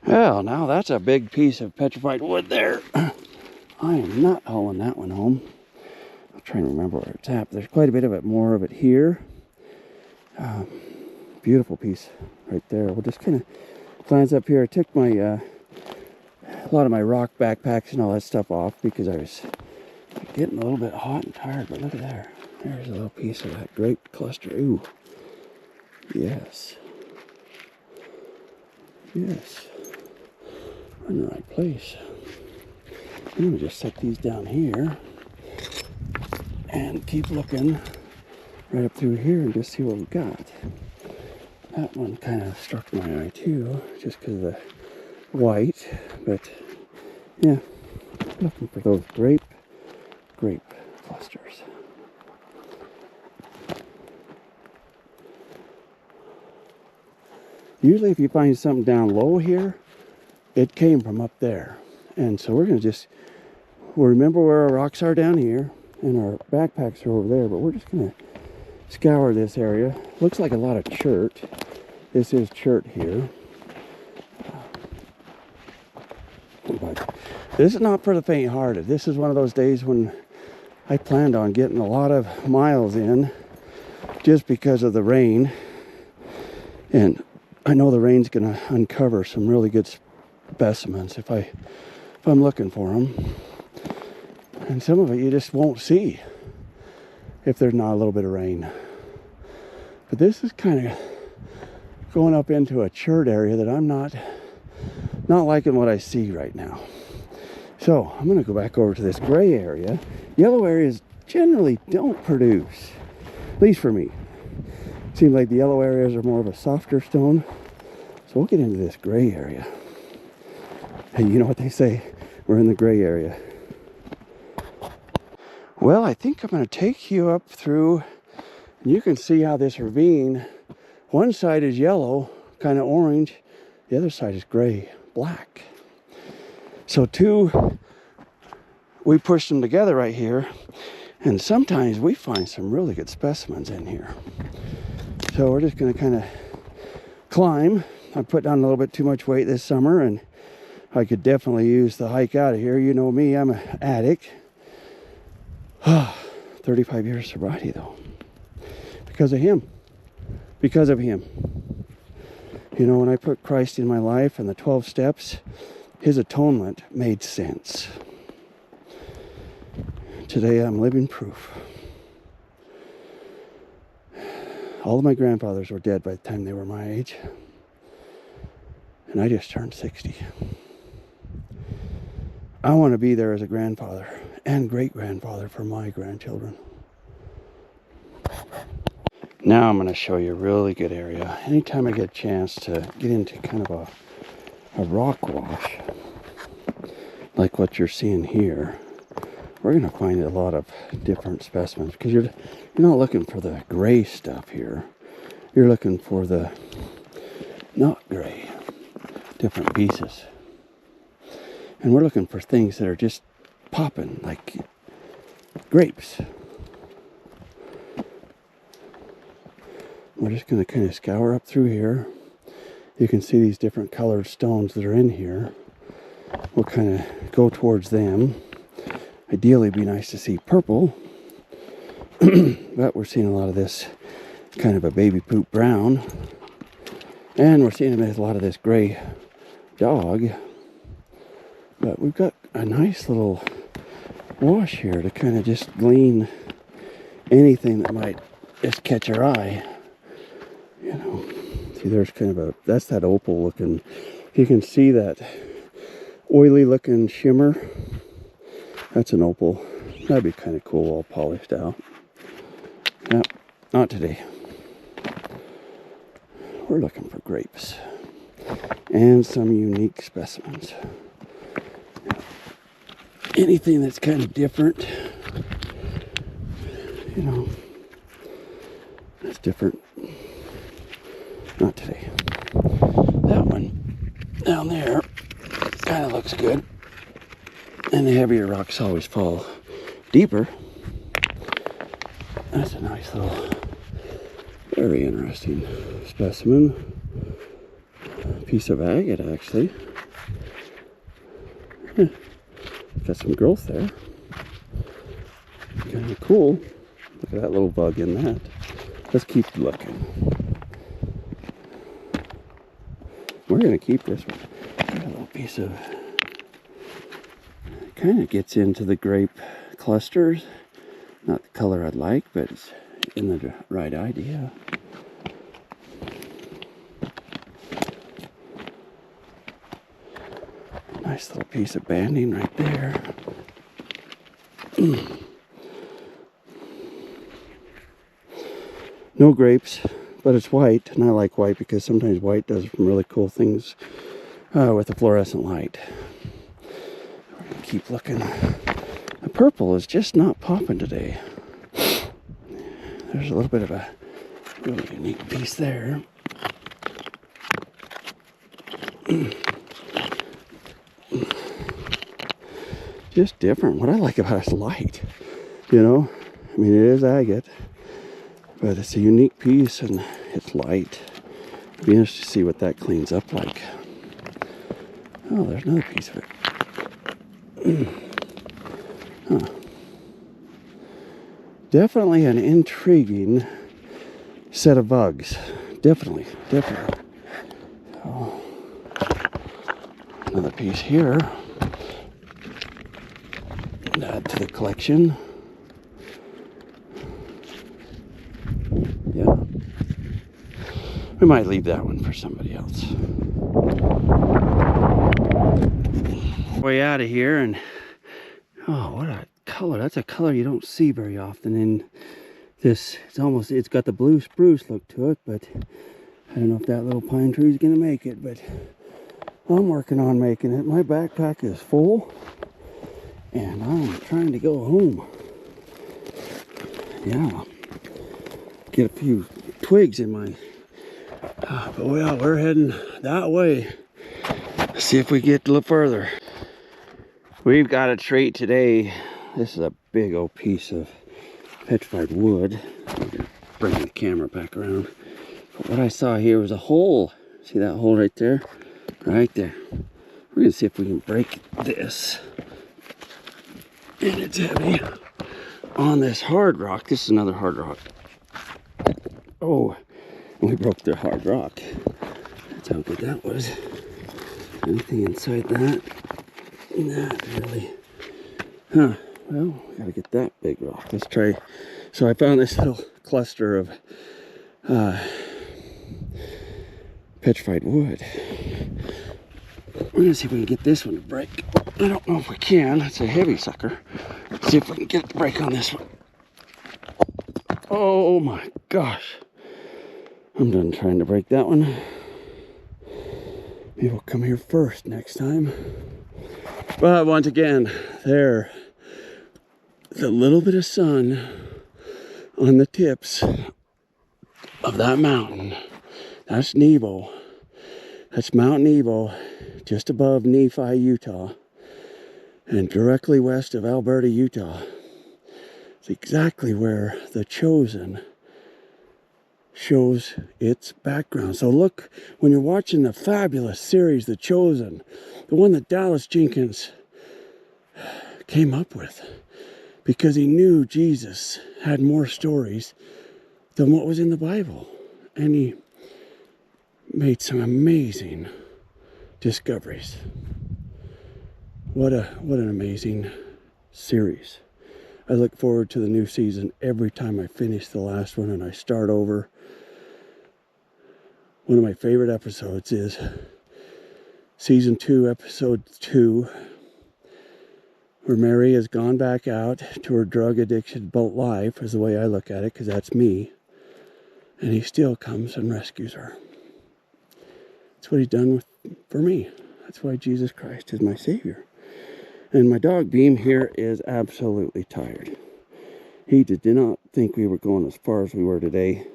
Well, now that's a big piece of petrified wood there. I am not hauling that one home. I'll try and remember where it's at. There's quite a bit of it, more of it here. Beautiful piece right there. We'll just kind of glance up here. I took my a lot of my rock backpacks and all that stuff off because I was getting a little bit hot and tired. But look at there. There's a little piece of that grape cluster. Ooh. Yes. Yes. We're in the right place. I'm going to just set these down here and keep looking right up through here and just see what we got. That one kind of struck my eye too, just because of the white, but yeah, looking for those grape clusters. Usually if you find something down low here, it came from up there. And so we're going to we'll remember where our rocks are down here, and our backpacks are over there, but we're just going to scour this area. Looks like a lot of chert. This is chert here. But this is not for the faint-hearted. This is one of those days when I planned on getting a lot of miles in just because of the rain. And I know the rain's going to uncover some really good specimens if I'm looking for them. And some of it you just won't see if there's not a little bit of rain. But this is kind of going up into a chert area that I'm not liking what I see right now. So I'm going to go back over to this gray area. Yellow areas generally don't produce, at least for me. Seems like the yellow areas are more of a softer stone. So we'll get into this gray area. And you know what they say, we're in the gray area. Well, I think I'm going to take you up through, and you can see how this ravine, one side is yellow, kind of orange, the other side is gray, black. So we push them together right here, and sometimes we find some really good specimens in here. So we're just going to kind of climb. I put down a little bit too much weight this summer, and I could definitely use the hike out of here. You know me, I'm an addict. 35 years sobriety though. Because of him. Because of him. You know, when I put Christ in my life and the 12 steps, his atonement made sense. Today I'm living proof. All of my grandfathers were dead by the time they were my age. And I just turned 60. I want to be there as a grandfather and great-grandfather for my grandchildren. Now I'm going to show you a really good area. Anytime I get a chance to get into kind of a rock wash, like what you're seeing here, we're going to find a lot of different specimens, because you're not looking for the gray stuff here. You're looking for the not gray, different pieces. And we're looking for things that are just popping, like grapes. We're just going to kind of scour up through here. You can see these different colored stones that are in here. We'll kind of go towards them. Ideally, it'd be nice to see purple, but we're seeing a lot of this kind of a baby poop brown, and we're seeing a lot of this gray dog. But we've got a nice little wash here to kind of just glean anything that might just catch our eye. You know, see, there's kind of that's that opal looking. You can see that oily looking shimmer. That's an opal. That'd be kind of cool, all polished out. Yep, not today. We're looking for grapes and some unique specimens. Anything that's kind of different, you know, that's different. Not today. That one down there kind of looks good. And the heavier rocks always fall deeper. That's a nice little, very interesting specimen. Piece of agate, actually. Yeah, got some growth there. Kind of cool. Look at that little bug in that. Let's keep looking. We're going to keep this one. Got a little piece of... It kind of gets into the grape clusters. Not the color I'd like, but it's in the right idea. Nice little piece of banding right there. No grapes, but it's white, and I like white because sometimes white does some really cool things with the fluorescent light. We're gonna keep looking. The purple is just not popping today. There's a little bit of a really unique piece there. Just different. What I like about it is light, you know. I mean, it is agate, but it's a unique piece and it's light. It'd be interesting to see what that cleans up like. Oh, there's another piece of it. Huh. Definitely an intriguing set of bugs. Definitely. Oh. Another piece here. Add to the collection. Yeah. We might leave that one for somebody else. Way out of here, and oh, what a color. That's a color you don't see very often in this. It's got the blue spruce look to it, but I don't know if that little pine tree is going to make it, but I'm working on making it. My backpack is full, and I'm trying to go home. Yeah. Get a few twigs in my... but well, we're heading that way. Let's see if we get a little further. We've got a treat today. This is a big old piece of petrified wood. I'm gonna bring the camera back around. But what I saw here was a hole. See that hole right there? Right there. We're gonna see if we can break this. And it's heavy. On this hard rock. This is another hard rock. Oh, we broke the hard rock. That's how good that was. Anything inside that? Not really. Huh. Well, gotta get that big rock. Let's try. So I found this little cluster of petrified wood. We're gonna see if we can get this one to break. I don't know if we can. It's a heavy sucker. Let's see if we can get it to break on this one. Oh my gosh. I'm done trying to break that one. Maybe we'll come here first next time. But once again, there's a little bit of sun on the tips of that mountain. That's Nebo. That's Mount Nebo, just above Nephi, Utah, and directly west of Alberta, Utah. It's exactly where the Chosen shows its background. So look, when you're watching the fabulous series, The Chosen, the one that Dallas Jenkins came up with, because he knew Jesus had more stories than what was in the Bible. And he made some amazing discoveries. What an amazing series. I look forward to the new season every time I finish the last one and I start over. One of my favorite episodes is season 2, episode 2, where Mary has gone back out to her drug addiction boat life, is the way I look at it, because that's me. And he still comes and rescues her. That's what he's done for me. That's why Jesus Christ is my Savior. And my dog Beam here is absolutely tired. He did not think we were going as far as we were today.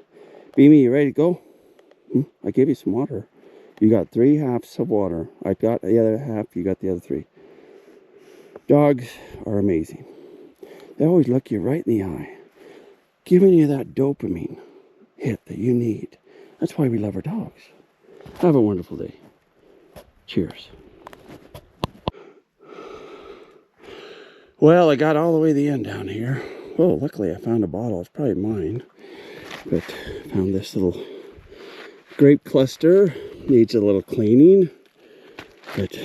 Beamy, you ready to go? I gave you some water. You got 3 halves of water. I got the other half, you got the other 3. Dogs are amazing. They always look you right in the eye, giving you that dopamine hit that you need. That's why we love our dogs. Have a wonderful day. Cheers. Well, I got all the way to the end down here. Oh, luckily I found a bottle. It's probably mine. But I found this little grape cluster. Needs a little cleaning. But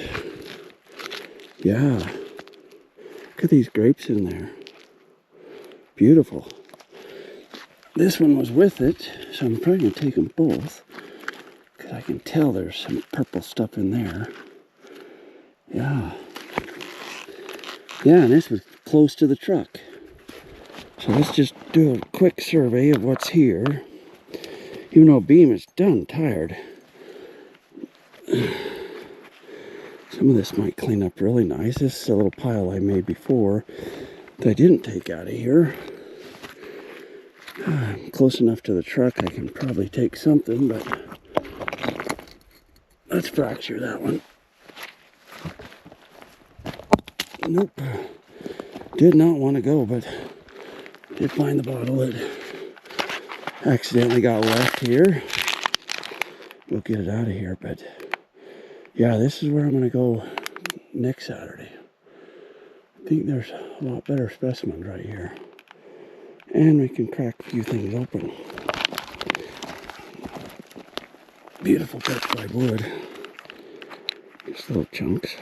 yeah, look at these grapes in there. Beautiful. This one was with it, so I'm probably going to take them both. Because I can tell there's some purple stuff in there. Yeah. Yeah, and this was close to the truck. So let's just do a quick survey of what's here. Even though Beam is done tired. Some of this might clean up really nice. This is a little pile I made before that I didn't take out of here. I'm close enough to the truck I can probably take something, but let's fracture that one. Nope. Did not want to go, but did find the bottle that accidentally got left here. We'll get it out of here, but yeah, this is where I'm going to go next Saturday. I think there's a lot better specimens right here. And we can crack a few things open. Beautiful petrified wood. Just little chunks.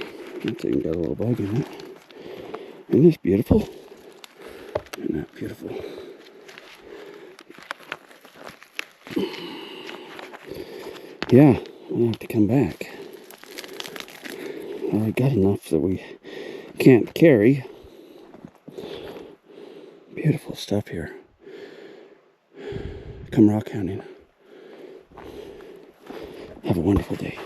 It's even got a little bug in it. Isn't this beautiful? Isn't that beautiful? Yeah, we'll have to come back. I got enough that we can't carry. Beautiful stuff here. Come rock hunting. Have a wonderful day.